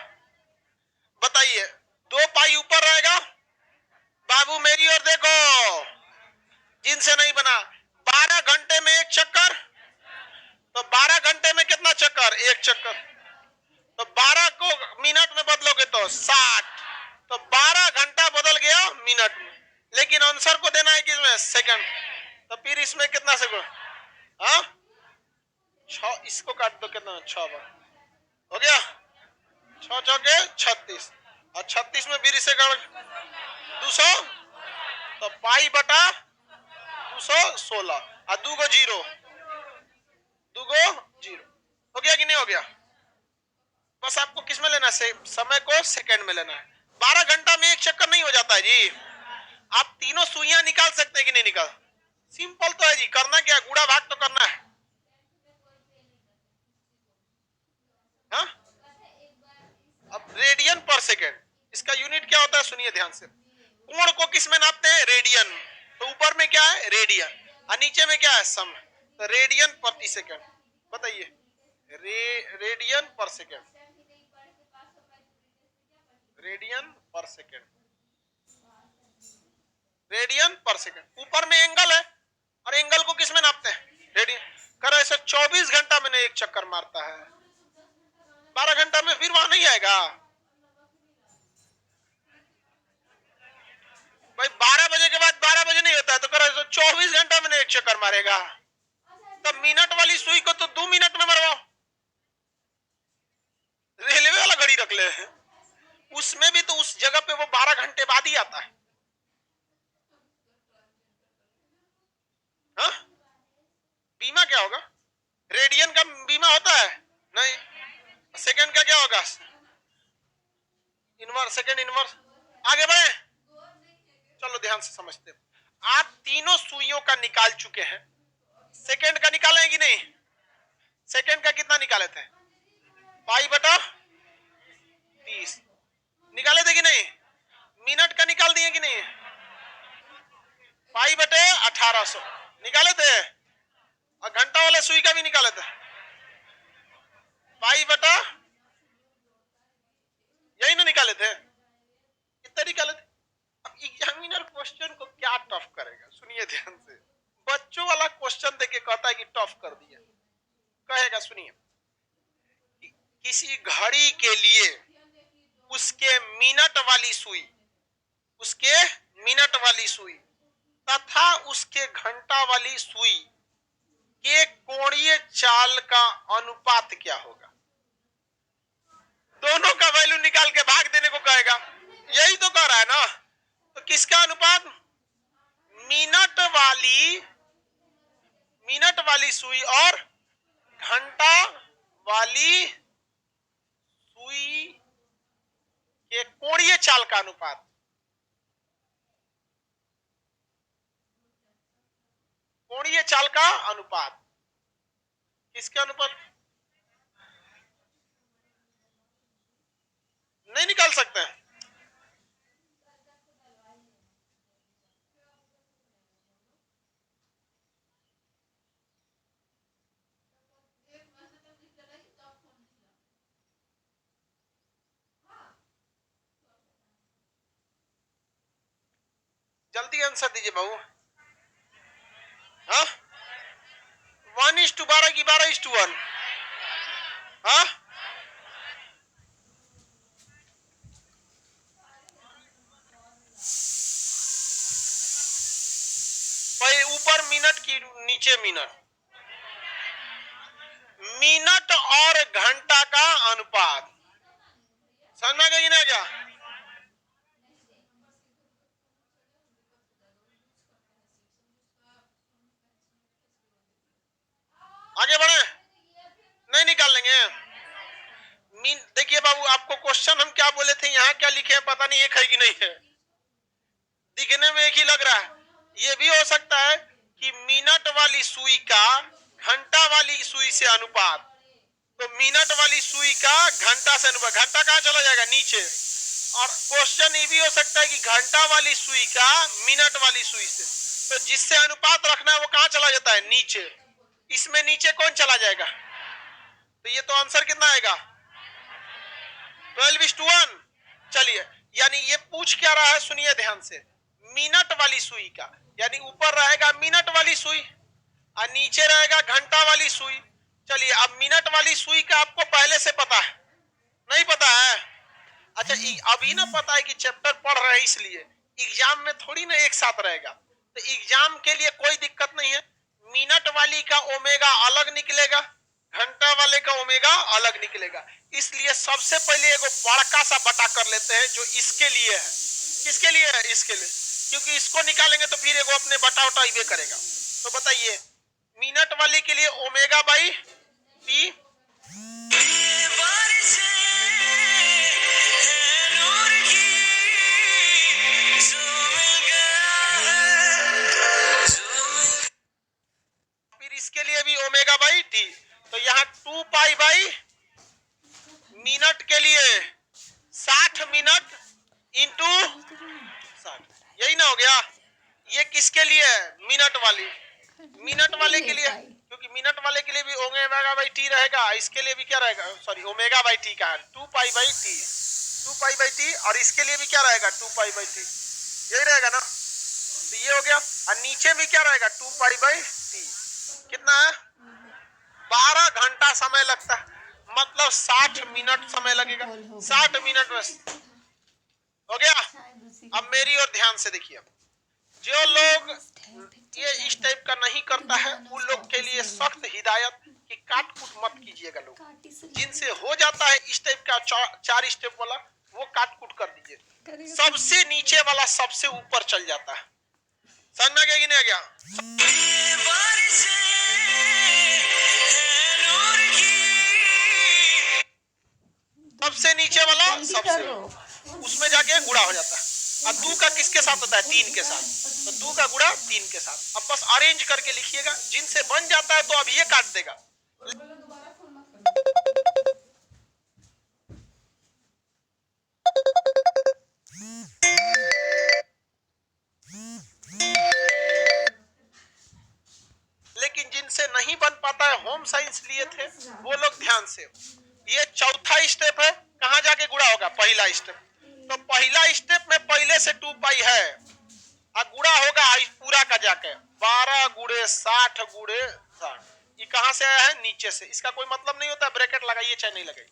[SPEAKER 1] बताइए, 2 पाई ऊपर रहेगा, बाबू मेरी ओर देखो, जिनसे नहीं बना, 12 घंटे में एक चक्कर, तो 12 घंटे में कितना चक्कर, एक चक्कर, तो 12 को मिनट में बदलोगे तो 60, तो 12 घंटा बदल गया मिनट में, लेकिन आंसर को देना है किसमें, सेकंड, तो फिर इसमें कितना सेकंड, हाँ 6, इसको काट दो, कितना 6 बार हो गया, 6 चौके 36, और 36 में फिर इसे 200, तो पाई बटा 216, और 2 को 0, 2 को 0, हो गया कि नहीं हो गया। बस आपको किस में लेना है, समय को सेकंड में लेना है। 12 घंटा में एक चक्कर नहीं हो जाता है जी, आप तीनों सुइयां निकाल सकते हैं कि नहीं निकाल, सिंपल तो है जी, करना क्या, गुणा भाग तो करना है, हाँ? अब रेडियन पर सेकेंड, इसका यूनिट क्या होता है, सुनिए ध्यान से, कोण को किस में नापते हैं, रेडियन, तो ऊपर में क्या है, रेडियन, और नीचे में क्या है, सम, तो रेडियन प्रति सेकेंड, बताइए, रेडियन पर सेकेंड, रेडियन पर सेकेंड, रेडियन पर सेकेंड, ऊपर में एंगल है, और एंगल को किस में नापते हैं, रेडियन, कर ऐसे 24 घंटा में एक चक्कर मारता है, 12 घंटा में फिर वहां नहीं आएगा भाई, 12 बजे के बाद 12 बजे नहीं होता है, तो कर ऐसे 24 घंटा में एक चक्कर मारेगा, तब मिनट वाली सुई को तो 2 मिनट में मरवाओ, रेलवे वाला घड़ी रख ले, उसमें भी तो उस जगह पे वो 12 घंटे बाद ही आता है, हाँ? बीमा क्या होगा, रेडियन का बीमा होता है नहीं, सेकंड का क्या होगा, इनवर्स, सेकंड इनवर्स, आगे बढ़े, चलो ध्यान से समझते, आप तीनों सुइयों का निकाल चुके हैं, सेकंड का निकाले कि नहीं, सेकंड का कितना निकाले थे, पाई बटा 30 निकाले थे कि नहीं, मिनट का निकाल दिए कि नहीं, पाई बटे 1800 निकाले थे, और घंटा वाले सुई का भी निकाले थे, पाई बटा, यही ना निकाले थे, कितने निकाले थे। अब एग्जामिनर क्वेश्चन को क्या टफ करेगा, सुनिए ध्यान से, बच्चों वाला क्वेश्चन देके कहता है कि टफ कर दिया, कहेगा सुनिए, किसी घड़ी के लिए उसके मिनट वाली सुई, उसके मिनट वाली सुई तथा उसके घंटा वाली सुई के कोणीय चाल का अनुपात क्या होगा, दोनों का वैल्यू निकाल के भाग देने को कहेगा, यही तो कह रहा है ना, तो किसका अनुपात, मिनट वाली सुई और घंटा वाली सुई के कोणीय चाल का अनुपात, कोणीय चाल का अनुपात, किसके अनुपात, नहीं निकाल सकते हैं, जल्दी आंसर दीजिए बाबू, हाँ 1:12 की 12:1, हाँ ऊपर मिनट की नीचे मिनट, मिनट और घंटा का अनुपात, समझ में आ गया कि नहीं क्या, आगे बढ़े, नहीं निकाल लेंगे। मीन देखिए बाबू, आपको क्वेश्चन हम क्या बोले थे, यहाँ क्या लिखे हैं पता नहीं, एक है कि नहीं है, दिखने में एक ही लग रहा है। ये भी हो सकता है कि मिनट वाली सुई का घंटा वाली सुई से अनुपात, तो मिनट वाली सुई का घंटा से अनुपात, घंटा कहाँ चला जाएगा, नीचे। और क्वेश्चन ये भी हो सकता है कि घंटा वाली सुई का मिनट वाली सुई से, तो जिससे अनुपात रखना है वो कहाँ चला जाता है, नीचे। इसमें नीचे कौन चला जाएगा, तो ये तो आंसर कितना आएगा, 12:1। चलिए, यानी ये पूछ क्या रहा है, सुनिए ध्यान से। मिनट वाली सुई का, यानी ऊपर रहेगा मिनट वाली सुई और नीचे रहेगा घंटा वाली सुई। चलिए, अब मिनट वाली सुई का आपको पहले से पता है, नहीं पता है? अच्छा, अभी ना पता है कि चैप्टर पढ़ रहे हैं, इसलिए एग्जाम में थोड़ी ना एक साथ रहेगा, तो एग्जाम के लिए कोई दिक्कत नहीं है। मिनट वाली का ओमेगा अलग निकलेगा, घंटा वाले का ओमेगा अलग निकलेगा। इसलिए सबसे पहले एगो बड़का सा बटा कर लेते हैं, जो इसके लिए है। किसके लिए है, इसके लिए, क्योंकि इसको निकालेंगे तो फिर एगो अपने बटा उटा ही करेगा। तो बताइए, मिनट वाली के लिए ओमेगा बाई टी, फिर इसके लिए भी ओमेगा बाई टी। तो यहाँ 2 पाई बाई मिनट के लिए 60 मिनट इंटू 60, यही ना हो गया। ये किसके लिए है, मिनट वाली, मिनट वाले के लिए, क्योंकि मिनट वाले के लिए भी ओमेगा बाई टी रहेगा, इसके लिए भी क्या रहेगा, सॉरी ओमेगा बाई टी का 2 pi by T, 2 pi by T, और इसके लिए भी क्या रहेगा 2 पाई बाई टी, यही रहेगा ना। तो ये हो गया, और नीचे भी क्या रहेगा 2 पाई बाई टी। कितना है, 12 घंटा समय लगता है, मतलब 60 मिनट समय लगेगा, 60 मिनट में हो गया। अब मेरी ओर ध्यान से देखिए, जो लोग ये इस टाइप का नहीं करता है उन लोग के लिए सख्त हिदायत कि काट कूट मत कीजिएगा। लोग जिनसे हो जाता है इस टाइप का 4 स्टेप वाला, वो काट कूट कर दीजिए। सबसे नीचे वाला सबसे ऊपर चल जाता है, समझ में आ गया कि नहीं आ गया? सबसे नीचे वाला सबसे, उसमें जाके गुणा हो जाता है। और 2 का किसके साथ होता है, 3 के साथ, तो 2 का गुणा 3 के साथ। अब बस अरेंज करके लिखिएगा, जिनसे बन जाता है तो अब ये काट देगा। लेकिन जिनसे नहीं बन पाता है, होम साइंस लिए थे वो लोग ध्यान से, ये चौथा स्टेप है, कहां जाके गुणा होगा, पहला स्टेप। तो पहला स्टेप में पहले से 2 पाई है, और गुणा होगा पूरा का जाके 12 गुणे 60 गुणे 60। ये कहां से आया है, नीचे से। इसका कोई मतलब नहीं होता, ब्रैकेट लगाइए चाहे नहीं लगाइए।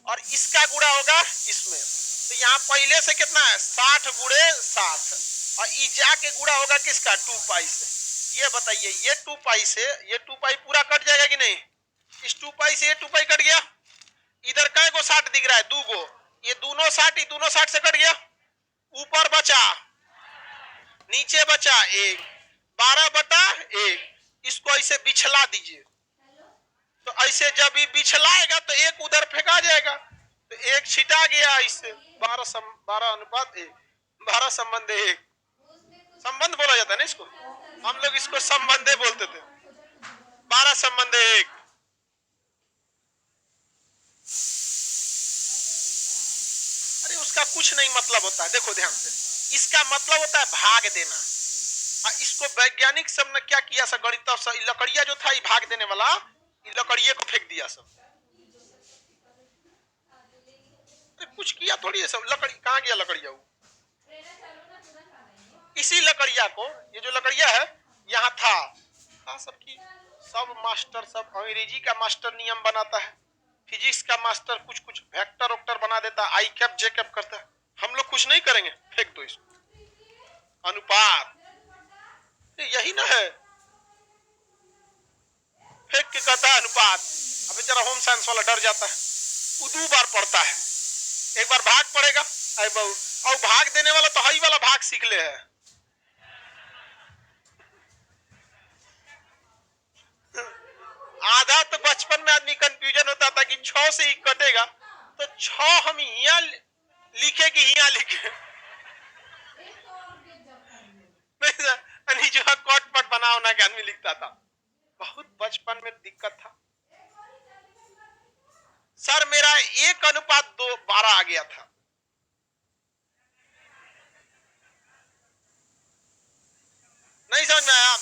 [SPEAKER 1] और इसका गुणा होगा इसमें, तो यहाँ पहले से कितना है 60 गुणे 60, और ये जाके गुणा होगा किसका, 2 पाई से। ये बताइए, ये 2 पाई से ये 2 पाई पूरा कट जाएगा कि नहीं, इस 2 पाई से ये 2 पाई कट गया। इधर कै गो 60 दिख रहा है, 2 गो, ये दोनों 60, ये दोनों 60 से कट गया। ऊपर बचा, नीचे बचा 1, 12/1। इसको ऐसे बिछला दीजिए, तो ऐसे जब ये बिछलाएगा तो 1 उधर फेंका जाएगा, तो 1 छिटा गया। इससे 12:1, 12 संबंध 1, संबंध बोला जाता है ना इसको, हम लोग इसको संबंधे बोलते थे। 12 संबंध 1, अरे उसका कुछ नहीं मतलब होता है, देखो ध्यान से, इसका मतलब होता है भाग देना। इसको वैज्ञानिक सब ने क्या किया, सब गणित लकड़िया जो था ये भाग देने वाला, लकड़िए को फेंक दिया सब, कुछ किया थोड़ी है सब। लकड़ी कहाँ गया लकड़िया, इसी लकड़िया को, ये जो लकड़िया है यहाँ था सबकी, सब मास्टर, सब अंग्रेजी का मास्टर नियम बनाता है, फिजिक्स का मास्टर कुछ कुछ वेक्टर वेक्टर बना देता है, आई कैप जे कैप करता है। हम लोग कुछ नहीं करेंगे, फेंक दो इसको। अनुपात यही ना है, फेंक के कहता है अनुपात। अब बेचारा होम साइंस वाला डर जाता है, वो 2 बार पढ़ता है, एक बार भाग पड़ेगा, और भाग देने वाला तो हई वाला भाग सीख ले है। आधा 6 से ही कटेगा तो 6 हम यहाँ लिखे कि यहाँ लिखे नहीं, जो कटपट बना होना के आदमी लिखता था। बहुत बचपन में दिक्कत था सर, मेरा 1:2 12 आ गया था। नहीं समझ में आया?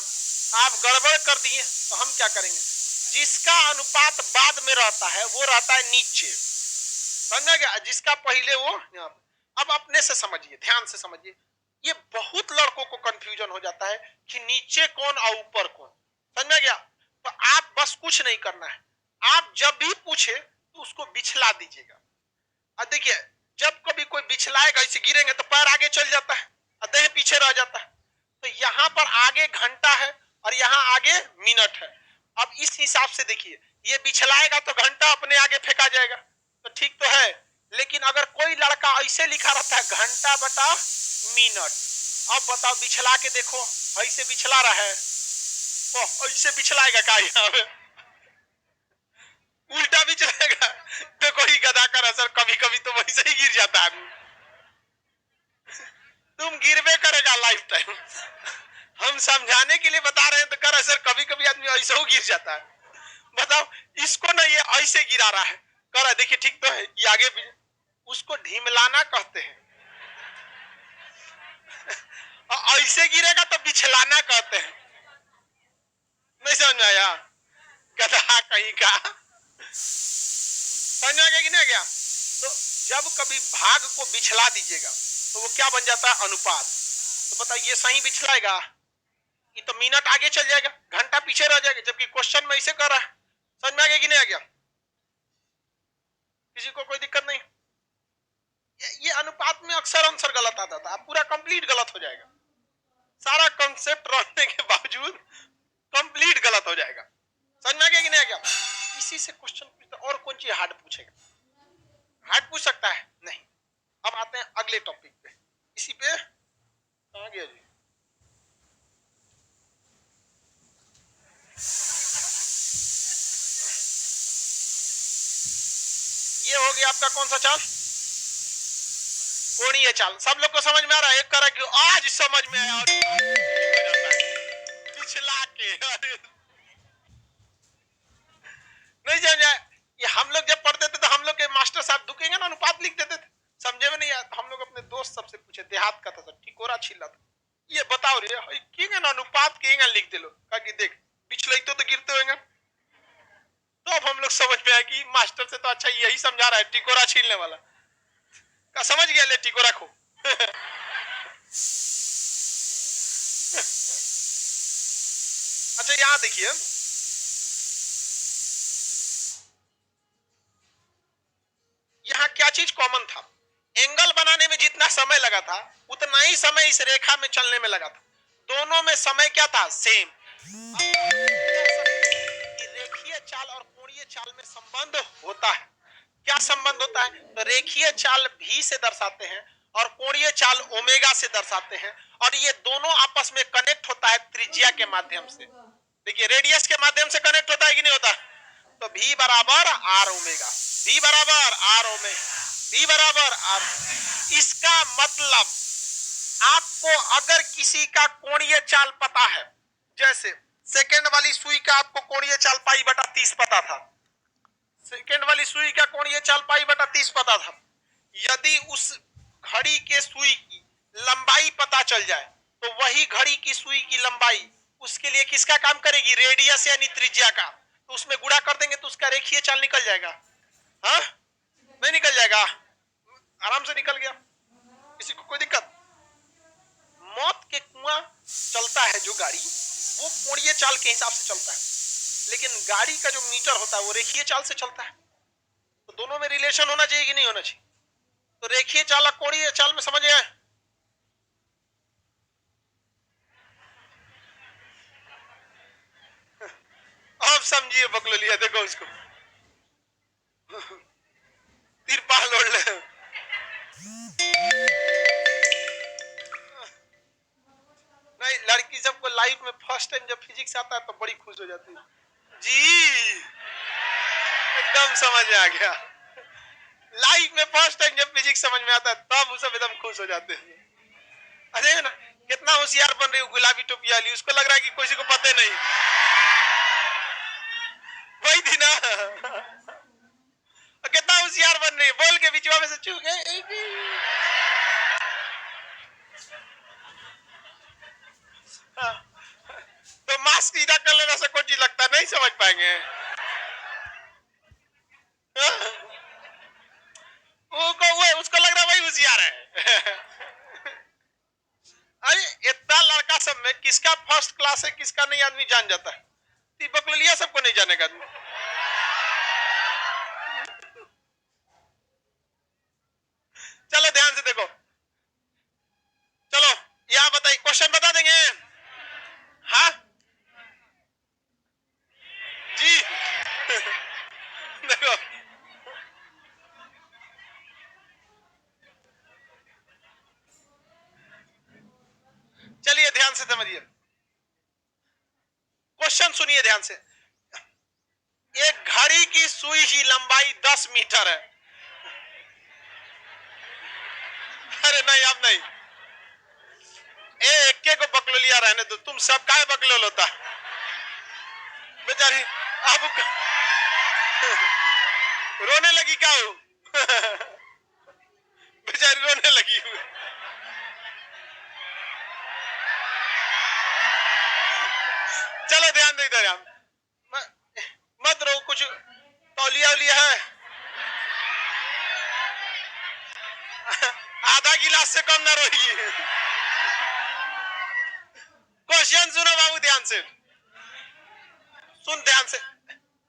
[SPEAKER 1] आप गड़बड़ कर दिए तो हम क्या करेंगे? जिसका अनुपात बाद में रहता है वो रहता है नीचे, समझा गया? जिसका पहले वो यहाँ पे। अब अपने से समझिए, ध्यान से समझिए, ये बहुत लड़कों को कंफ्यूजन हो जाता है कि नीचे कौन और ऊपर कौन, समझा गया? तो आप बस कुछ नहीं करना है, आप जब भी पूछे तो उसको बिछला दीजिएगा। अब देखिए, जब कभी कोई बिछलाएगा, ऐसे गिरेंगे तो पैर आगे चल जाता है और देह पीछे रह जाता है। तो यहाँ पर आगे घंटा है और यहाँ आगे मिनट है। अब इस हिसाब से देखिए, ये बिछलाएगा तो घंटा अपने आगे फेंका जाएगा, तो ठीक तो है। लेकिन अगर कोई लड़का ऐसे लिखा रहता है घंटा बटा मिनट, अब बताओ बिछला के देखो, ऐसे बिछला रहा है, ऐसे बिछलाएगा क्या? यहाँ पे उल्टा बिछलाएगा। देखो ही गधा का असर, कभी कभी तो वैसे ही गिर जाता है। तुम गिरबे करेगा लाइफ टाइम। हम समझाने के लिए बता रहे हैं तो कर असर, कभी कभी आदमी ऐसे ही गिर जाता है। बताओ, इसको ना ये ऐसे गिरा रहा है, कर देखिए ठीक तो है, ये आगे भी, उसको ढीमलाना कहते हैं। और ऐसे गिरेगा तो बिछलाना कहते हैं। नहीं समझ में आया? गधा कहीं का, समझ आ गया कि नहीं गया? तो जब कभी भाग को बिछला दीजिएगा तो वो क्या बन जाता है? अनुपात। तो बताइए, ये सही बिछलाएगा, ये तो मिनट आगे चल जाएगा, घंटा पीछे रह जाएगा, जबकि क्वेश्चन में ऐसे कर रहा है। समझ में आ गया कि नहीं आ गया? किसी को कोई दिक्कत नहीं? ये अनुपात में अक्सर आंसर गलत आता था, पूरा कंप्लीट गलत हो जाएगा, सारा कॉन्सेप्ट रहने के बावजूद कंप्लीट गलत हो जाएगा। समझ में आ गया कि नहीं आ गया? इसी से क्वेश्चन पूछता, और कौन चीज हार्ड पूछेगा? हार्ड पूछ सकता है? नहीं। अब आते हैं अगले टॉपिक पे, इसी पे आ गया जी। ये हो गया आपका कौन सा चाल? कोणीय चाल। सब लोग को समझ में आ रहा है? एक करा क्यों आज समझ में आया, और पिछला के नहीं समझा? ये हम लोग जब पढ़ते थे तो हम लोग के मास्टर साहब दुखेंगे ना, अनुपात लिख देते थे, समझे में नहीं आया तो हम लोग अपने दोस्त सबसे पूछे, देहात का था सर, टिकोरा छिला था, ये बताओ रे किंग ना अनुपात के लिख दे लो, कहा कि देख पिछले तो गिरते होंगे। तो अब हम लोग समझ में आया कि मास्टर से तो अच्छा यही समझा रहा है, टिकोरा छीलने वाला का समझ गया, ले टिकोरा खो। अच्छा यहाँ देखिए, यहाँ क्या चीज कॉमन था? एंगल बनाने में जितना समय लगा था उतना ही समय इस रेखा में चलने में लगा था। दोनों में समय क्या था? सेम। रेखीय चाल और कोणीय चाल में संबंध होता है। क्या संबंध होता है? तो रेखीय चाल भी से दर्शाते हैं और कोणीय चाल ओमेगा से दर्शाते हैं, और ये दोनों आपस में कनेक्ट होता है त्रिज्या के माध्यम से। देखिए, रेडियस के माध्यम से कनेक्ट होता है कि नहीं होता? तो V बराबर आर ओमेगा, V बराबर आर ओमेगा, V बराबर आर। इसका मतलब आपको अगर किसी का कोणीय चाल पता है, जैसे सेकेंड वाली सुई का आपको कोणीय चाल पाई बटा 30 पता था, सेकेंड वाली सुई का कोणीय चाल पाई बटा 30 पता था, यदि उस घड़ी के सुई की लंबाई पता चल जाए तो वही घड़ी की सुई की लंबाई उसके लिए किसका काम करेगी? रेडियस यानी त्रिज्या का। तो उसमें गुणा कर देंगे तो उसका रेखीय चाल निकल जाएगा। हाँ, नहीं निकल जाएगा? आराम से निकल गया, किसी को कोई दिक्कत? मौत के कुआं चलता है जो गाड़ी, वो कोणीय चाल के हिसाब से चलता है, लेकिन गाड़ी का जो मीटर होता है वो रेखीय चाल से चलता है। तो दोनों में रिलेशन होना चाहिए कि नहीं होना चाहिए? तो रेखीय चाल और कोणीय चाल में समझ आए? अब समझिए बकलोलिया, देखो उसको तिरपाल ओढ़ ले। नहीं, लड़की सबको लाइफ में फर्स्ट टाइम जब फिजिक्स आता है तो बड़ी खुश हो जाती है जी। एकदम समझ में आ गया। लाइफ में फर्स्ट टाइम जब फिजिक्स समझ में आता है तब वो सब एकदम खुश हो जाते हैं। अरे ना कितना होशियार बन रही हो गुलाबी टोपी वाली, उसको लग रहा है कि किसी को पता नहीं। वही थी ना। कितना होशियार बन रही है, बोल के बीचवा में से चूक गए। तो मास्क सीधा कर लेने से कोई चीज लगता नहीं समझ पाएंगे। वो उसको लग रहा है वही होशियार है। अरे इतना लड़का सब में किसका फर्स्ट क्लास है किसका नहीं आदमी जान जाता है। दीपक लिया सबको नहीं जानेगा आदमी। चलो ध्यान से देखो, चलो यहां बताइए, क्वेश्चन बता देंगे। हाँ जी। देखो चलिए ध्यान से समझिए, क्वेश्चन सुनिए ध्यान से। एक घड़ी की सुई की लंबाई 10 मीटर है। अरे नहीं अब नहीं, एक को बकलोलिया रहने दो, तुम सब का बकलोल होता बेचारी। अब रोने लगी क्या हो? बेचारी रोने लगी हुई। चलो ध्यान दे इधर, मत रो, कुछ तौलिया उलिया है? आधा गिलास से कम ना रोइए। क्वेश्चन सुनो बाबू ध्यान से, सुन ध्यान से।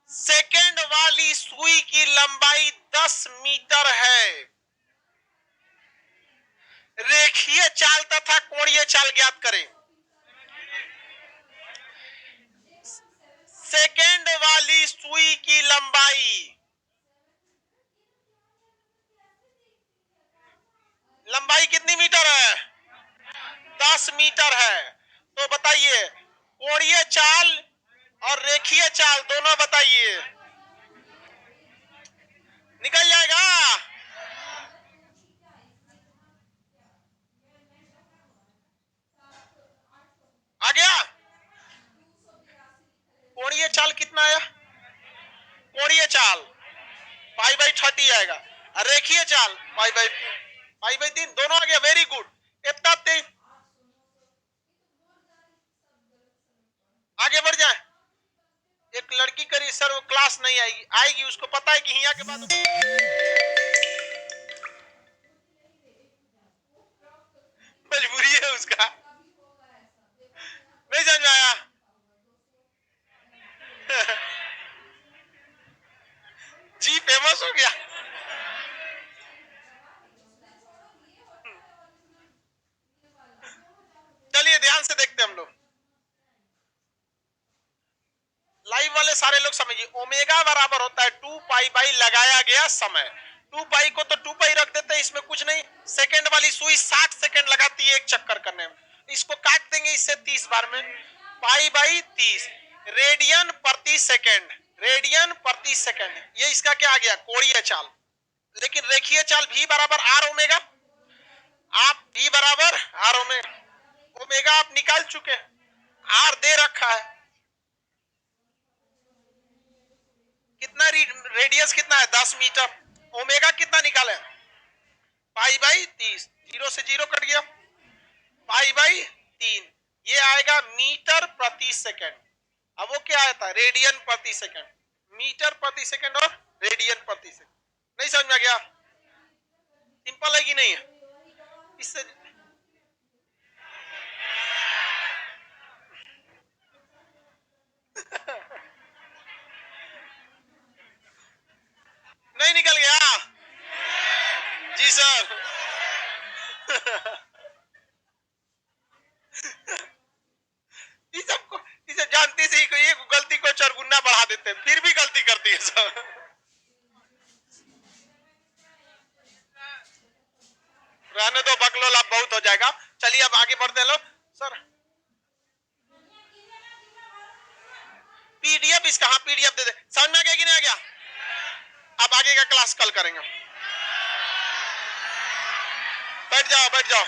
[SPEAKER 1] सेकेंड वाली सुई की लंबाई 10 मीटर है। रेखीय चाल तथा कोणीय चाल ज्ञात करें। सेकेंड वाली सुई की लंबाई, लंबाई कितनी मीटर है? 10 मीटर है। तो बताइए कोणीय चाल और रेखीय चाल दोनों बताइए। निकल जाएगा? आ गया? कोणीय चाल कितना आया? कोणीय चाल पाई बाई 30 आएगा, और रेखीय चाल पाई बाई 3 दोनों आ गया। Very good. इतना तेज आगे बढ़ जाए। एक लड़की करी सर वो क्लास नहीं आएगी, आएगी उसको पता है कि हिया के बाद मजबूरी है उसका। नहीं समझ में आया? जी फेमस हो गया। चलिए ध्यान से देखते हम लोग, लाइव वाले सारे लोग समझिए। ओमेगा बराबर होता है 2 पाई बाई लगाया गया समय। 2 पाई को तो 2 पाई रख देते हैं, इसमें कुछ नहीं। सेकंड वाली सुई 60 सेकंड लगाती है एक चक्कर करने में, इसको काट देंगे इससे 30 बार में, पाई बाई 30 रेडियन प्रति सेकंड। रेडियन प्रति सेकंड, ये इसका क्या आ गया? कोणीय चाल। लेकिन रेखीय चाल भी बराबर आर ओमेगा, आप भी बराबर आर ओमेगा। ओमेगा आप निकाल चुके, आर दे रखा है। कितना रेडियस कितना है? 10 मीटर। ओमेगा कितना निकाले? पाई बाई 30, 0 से 0 कट गया, पाई बाई 3, ये आएगा मीटर प्रति सेकंड। अब वो क्या आया था? रेडियन प्रति सेकंड। मीटर प्रति सेकंड और रेडियन प्रति सेकंड। नहीं समझ में आ गया? सिंपल है कि नहीं है? इससे नहीं निकल गया? जी सर। सबको इसे जानती से ही एक गलती को चरगुना बढ़ा देते हैं, फिर भी गलती करती है सर। रहने दो बकलोल, अब बहुत हो जाएगा। चलिए अब आगे बढ़ते लो सर। पीडीएफ इसका, हाँ पीडीएफ दे दे। समझ में आ गया कि नहीं आ गया? का क्लास कल करेंगे। बैठ जाओ बैठ जाओ।